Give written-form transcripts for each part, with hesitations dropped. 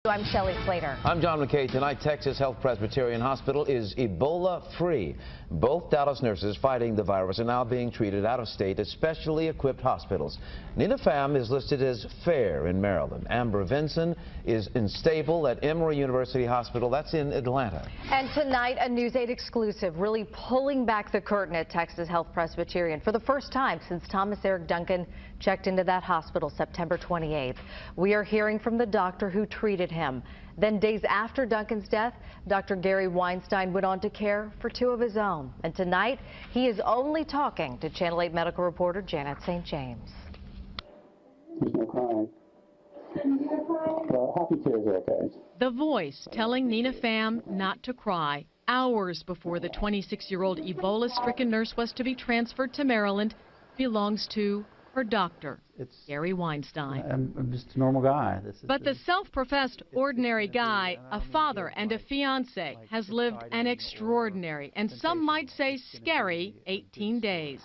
I'm Shelley Slater. I'm John McKay. Tonight, Texas Health Presbyterian Hospital is Ebola-free. Both Dallas nurses fighting the virus are now being treated out of state at specially equipped hospitals. Nina Pham is listed as fair in Maryland. Amber Vinson is unstable at Emory University Hospital. That's in Atlanta. And tonight, a News 8 exclusive really pulling back the curtain at Texas Health Presbyterian for the first time since Thomas Eric Duncan checked into that hospital September 28th. We are hearing from the doctor who treated him. Then days after Duncan's death, Dr. Gary Weinstein went on to care for two of his own. And tonight, he is only talking to Channel 8 medical reporter Janet St. James. There's no crying. Happy tears are okay. The voice telling Nina Pham not to cry hours before the 26-year-old Ebola-stricken nurse was to be transferred to Maryland belongs to her doctor, Gary Weinstein. I'm just a normal guy. But the self-professed ordinary guy, a father and a fiance, has lived an extraordinary and some might say scary 18 days.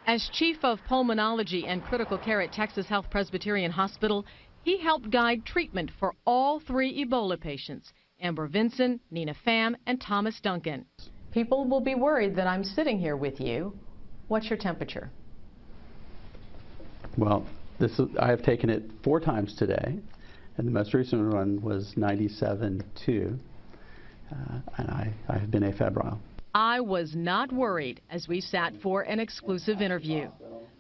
As chief of pulmonology and critical care at Texas Health Presbyterian Hospital, he helped guide treatment for all three Ebola patients, Amber Vinson, Nina Pham, and Thomas Duncan. People will be worried that I'm sitting here with you. What's your temperature? Well, I have taken it 4 times today, and the most recent one was 97.2, and I have been afebrile. I was not worried as we sat for an exclusive interview.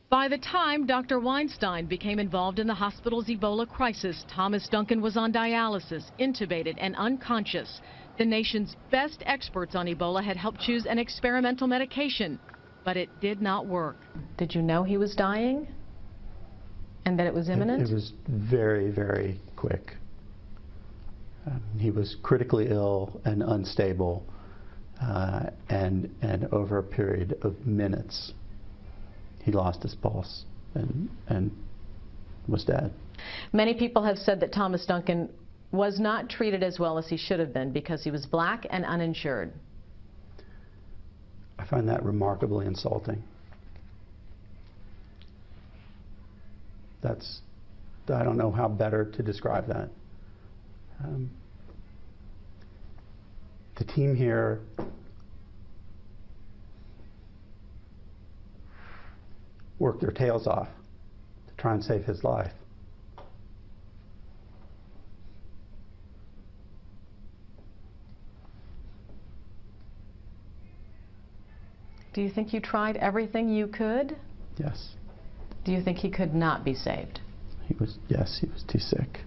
By the time Dr. Weinstein became involved in the hospital's Ebola crisis, Thomas Duncan was on dialysis, intubated, and unconscious. The nation's best experts on Ebola had helped choose an experimental medication, but it did not work. Did you know he was dying? And that it was imminent? It was very, very quick. He was critically ill and unstable, and over a period of minutes, he lost his pulse and was dead. Many people have said that Thomas Duncan was not treated as well as he should have been because he was black and uninsured. I find that remarkably insulting. I don't know how better to describe that. The team here worked their tails off to try and save his life. Do you think you tried everything you could? Yes. Do you think he could not be saved? Yes, he was too sick.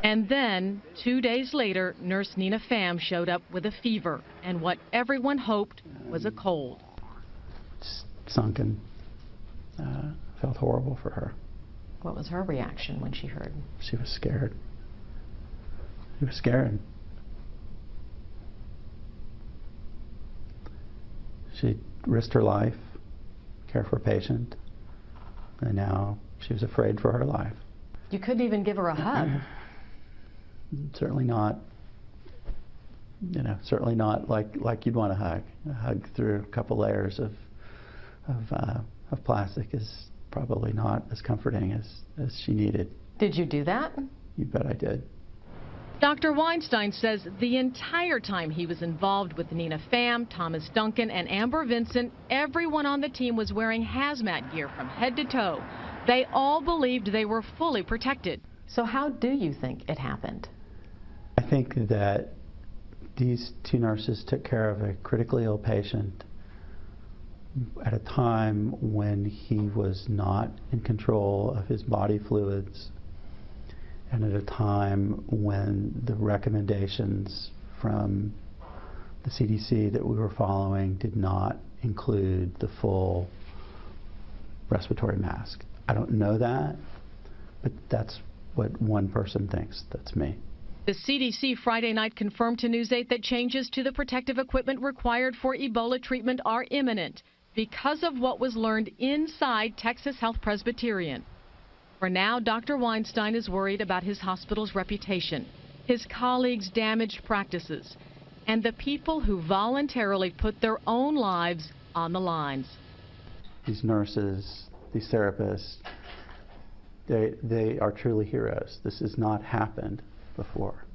And then, 2 days later, Nurse Nina Pham showed up with a fever and what everyone hoped was a cold. Just sunken. Felt horrible for her. What was her reaction when she heard? She was scared. She was scared. She risked her life, care for a patient, and now she was afraid for her life. You couldn't even give her a hug. Certainly not, certainly not like you'd want a hug. A hug through a couple layers of plastic is probably not as comforting as she needed. Did you do that? You bet I did. Dr. Weinstein says the entire time he was involved with Nina Pham, Thomas Duncan, and Amber Vinson, everyone on the team was wearing hazmat gear from head to toe. They all believed they were fully protected. So how do you think it happened? I think that these 2 nurses took care of a critically ill patient at a time when he was not in control of his body fluids, and at a time when the recommendations from the CDC that we were following did not include the full respiratory mask. I don't know that, but that's what one person thinks. That's me. The CDC Friday night confirmed to News 8 that changes to the protective equipment required for Ebola treatment are imminent because of what was learned inside Texas Health Presbyterian. For now, Dr. Weinstein is worried about his hospital's reputation, his colleagues' damaged practices, and the people who voluntarily put their own lives on the lines. These nurses, these therapists, they are truly heroes. This has not happened before,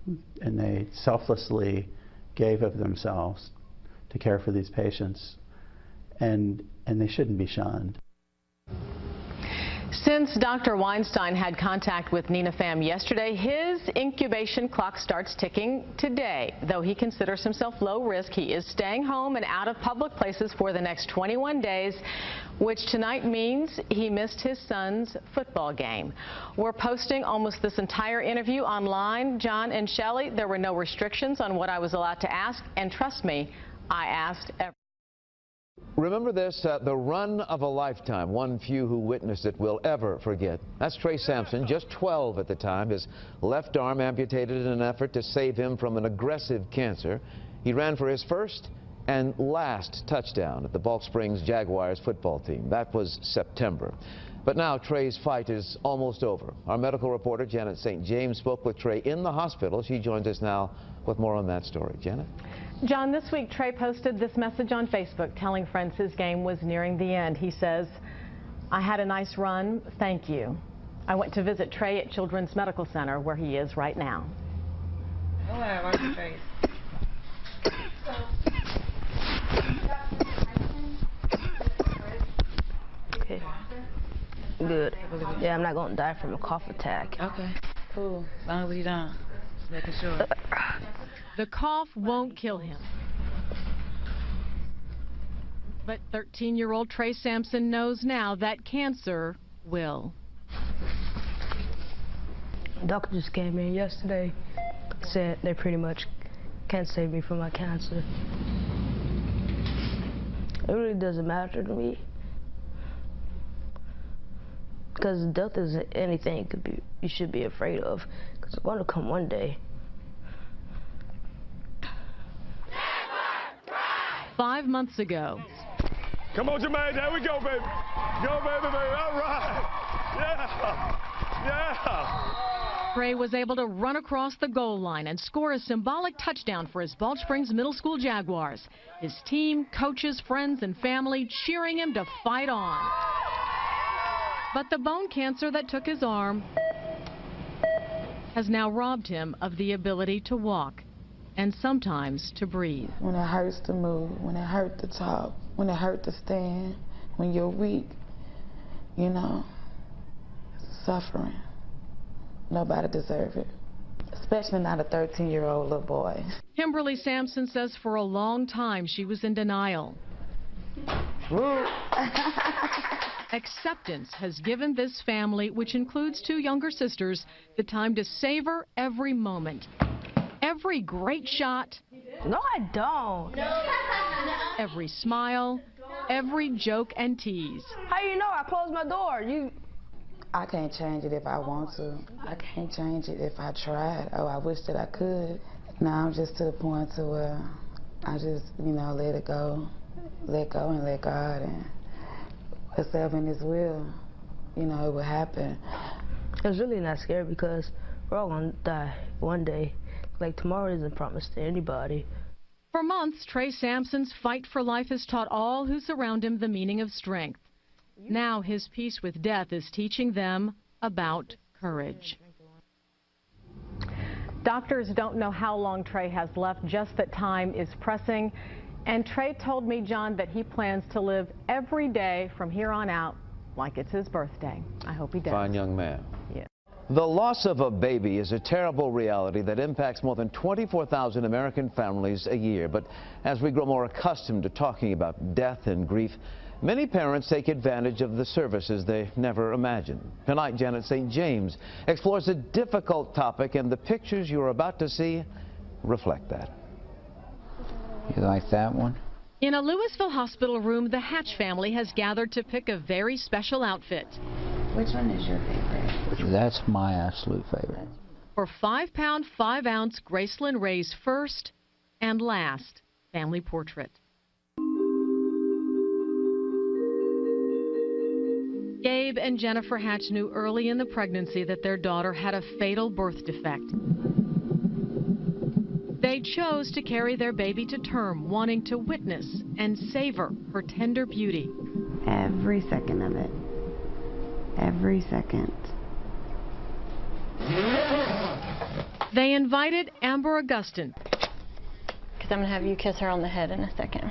and they selflessly gave of themselves to care for these patients, and they shouldn't be shunned. Since Dr. Weinstein had contact with Nina Pham yesterday, his incubation clock starts ticking today. Though he considers himself low risk, he is staying home and out of public places for the next 21 days, which tonight means he missed his son's football game. We're posting almost this entire interview online. John and Shelley, there were no restrictions on what I was allowed to ask, and trust me, I asked everything. Remember this, the run of a lifetime. One few who witnessed it will ever forget. That's Trey Sampson, just 12 at the time. His left arm amputated in an effort to save him from an aggressive cancer. He ran for his first and last touchdown at the Balch Springs Jaguars football team. That was September. But now Trey's fight is almost over. Our medical reporter Janet St. James spoke with Trey in the hospital. She joins us now with more on that story. Janet? John, this week Trey posted this message on Facebook telling friends his game was nearing the end. He says, "I had a nice run, thank you. I went to visit Trey at Children's Medical Center where he is right now." Oh, I like your face. Okay. Good. Yeah, I'm not going to die from a cough attack. Okay, cool. As long as you don't. Just making sure. The cough won't kill him. But 13-year-old Trey Sampson knows now that cancer will. The doctor just came in yesterday, said they pretty much can't save me from my cancer. It really doesn't matter to me, because death isn't anything you should be afraid of, because it's going to come one day. 5 months ago. Come on, Jermaine, there we go, baby. Go, baby, baby, all right. Yeah, yeah. Trey was able to run across the goal line and score a symbolic touchdown for his Balch Springs Middle School Jaguars. His team, coaches, friends, and family cheering him to fight on. But the bone cancer that took his arm has now robbed him of the ability to walk and sometimes to breathe. When it hurts to move, when it hurts to talk, when it hurts to stand, when you're weak, you know, suffering. Nobody deserves it, especially not a 13-year-old little boy. Kimberly Sampson says for a long time she was in denial. Acceptance has given this family, which includes 2 younger sisters, the time to savor every moment. Every great shot. No, I don't. Every smile, every joke and tease. How you know? I closed my door. I can't change it if I want to. I can't change it if I tried. Oh, I wish that I could. Now I'm just to the point to where I just, you know, let it go. Let go and let God, and whatever in His will, you know, it will happen. It's really not scary because we're all going to die one day. Like, tomorrow isn't promised to anybody. For months, Trey Sampson's fight for life has taught all who surround him the meaning of strength. Now his peace with death is teaching them about courage. Doctors don't know how long Trey has left, just that time is pressing. And Trey told me, John, that he plans to live every day from here on out like it's his birthday. I hope he does. Fine young man. Yes. The loss of a baby is a terrible reality that impacts more than 24,000 American families a year. But as we grow more accustomed to talking about death and grief, many parents take advantage of the services they never imagined. Tonight, Janet St. James explores a difficult topic, and the pictures you're about to see reflect that. You like that one? In a Louisville hospital room, the Hatch family has gathered to pick a very special outfit. Which one is your favorite? That's my absolute favorite. For 5-pound, 5-ounce Gracelyn Ray's first and last family portrait. Gabe and Jennifer Hatch knew early in the pregnancy that their daughter had a fatal birth defect. They chose to carry their baby to term, wanting to witness and savor her tender beauty. Every second of it. Every second. They invited Amber Augustin, because I'm going to have you kiss her on the head in a second,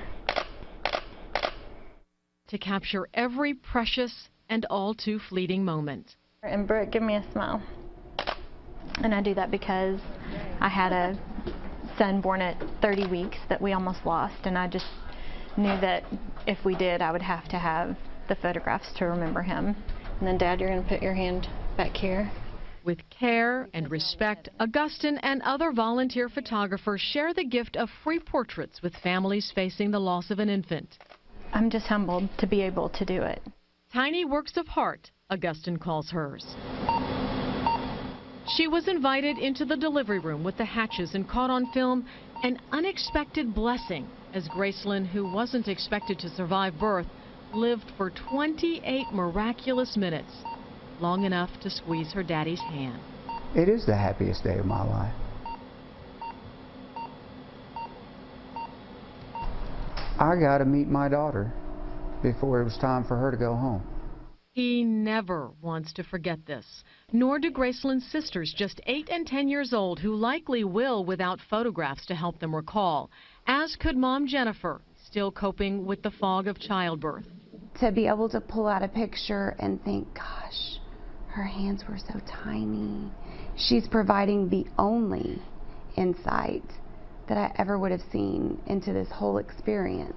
to capture every precious and all too fleeting moment. And Brooke, give me a smile. And I do that because I had a son born at 30 weeks that we almost lost, and I just knew that if we did, I would have to have the photographs to remember him. And then, Dad, you're going to put your hand back here. With care and respect, Augustin and other volunteer photographers share the gift of free portraits with families facing the loss of an infant. I'm just humbled to be able to do it. Tiny works of art, Augustin calls hers. She was invited into the delivery room with the Hatches and caught on film an unexpected blessing as Gracelyn, who wasn't expected to survive birth, lived for 28 miraculous minutes, long enough to squeeze her daddy's hand. It is the happiest day of my life. I got to meet my daughter before it was time for her to go home. He never wants to forget this, nor do Gracelyn's sisters, just 8 and 10 years old, who likely will without photographs to help them recall, as could Mom Jennifer, still coping with the fog of childbirth. To be able to pull out a picture and think, gosh, her hands were so tiny. She's providing the only insight that I ever would have seen into this whole experience.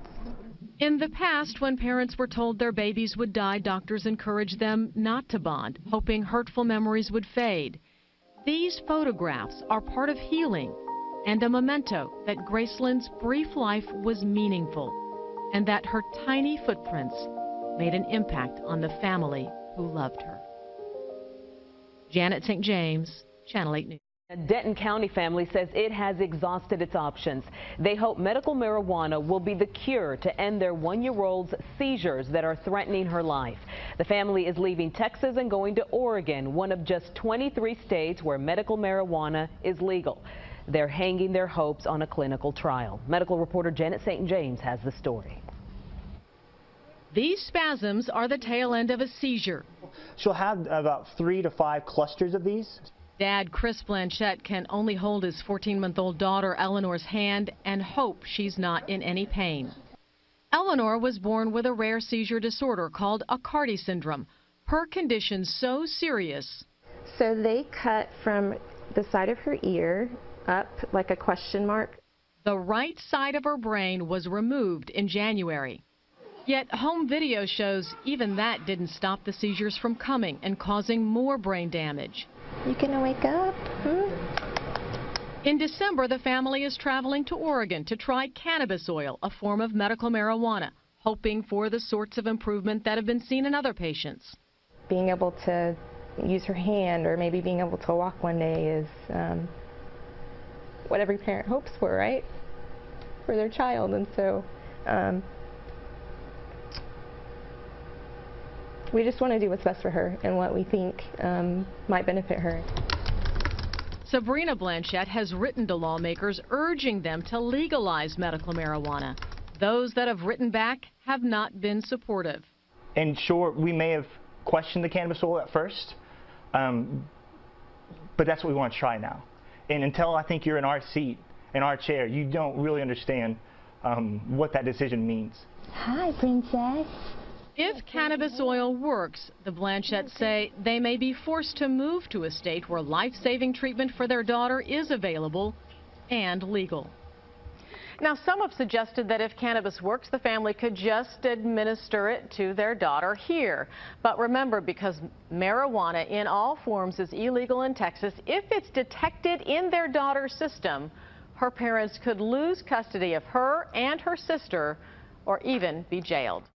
In the past, when parents were told their babies would die, doctors encouraged them not to bond, hoping hurtful memories would fade. These photographs are part of healing and a memento that Gracelyn's brief life was meaningful and that her tiny footprints made an impact on the family who loved her. Janet St. James, Channel 8 News. A Denton County family says it has exhausted its options. They hope medical marijuana will be the cure to end their 1-year-old's seizures that are threatening her life. The family is leaving Texas and going to Oregon, one of just 23 states where medical marijuana is legal. They're hanging their hopes on a clinical trial. Medical reporter Janet St. James has the story. These spasms are the tail end of a seizure. She'll have about 3 to 5 clusters of these. Dad Chris Blanchette can only hold his 14-month-old daughter Eleanor's hand and hope she's not in any pain. Eleanor was born with a rare seizure disorder called Aicardi syndrome. Her condition so serious. So they cut from the side of her ear up like a question mark. The right side of her brain was removed in January. Yet home video shows even that didn't stop the seizures from coming and causing more brain damage. You gonna wake up? In December, the family is traveling to Oregon to try cannabis oil, a form of medical marijuana, hoping for the sorts of improvement that have been seen in other patients. Being able to use her hand or maybe being able to walk one day is what every parent hopes for, right? For their child. And so we just want to do what's best for her and what we think might benefit her. Sabrina Blanchette has written to lawmakers urging them to legalize medical marijuana. Those that have written back have not been supportive. And sure, we may have questioned the cannabis oil at first, but that's what we want to try now. And until I think you're in our seat, in our chair, you don't really understand what that decision means. Hi, Princess. If cannabis oil works, the Blanchetts say they may be forced to move to a state where life-saving treatment for their daughter is available and legal. Now, some have suggested that if cannabis works, the family could just administer it to their daughter here. But remember, because marijuana in all forms is illegal in Texas, if it's detected in their daughter's system, her parents could lose custody of her and her sister or even be jailed.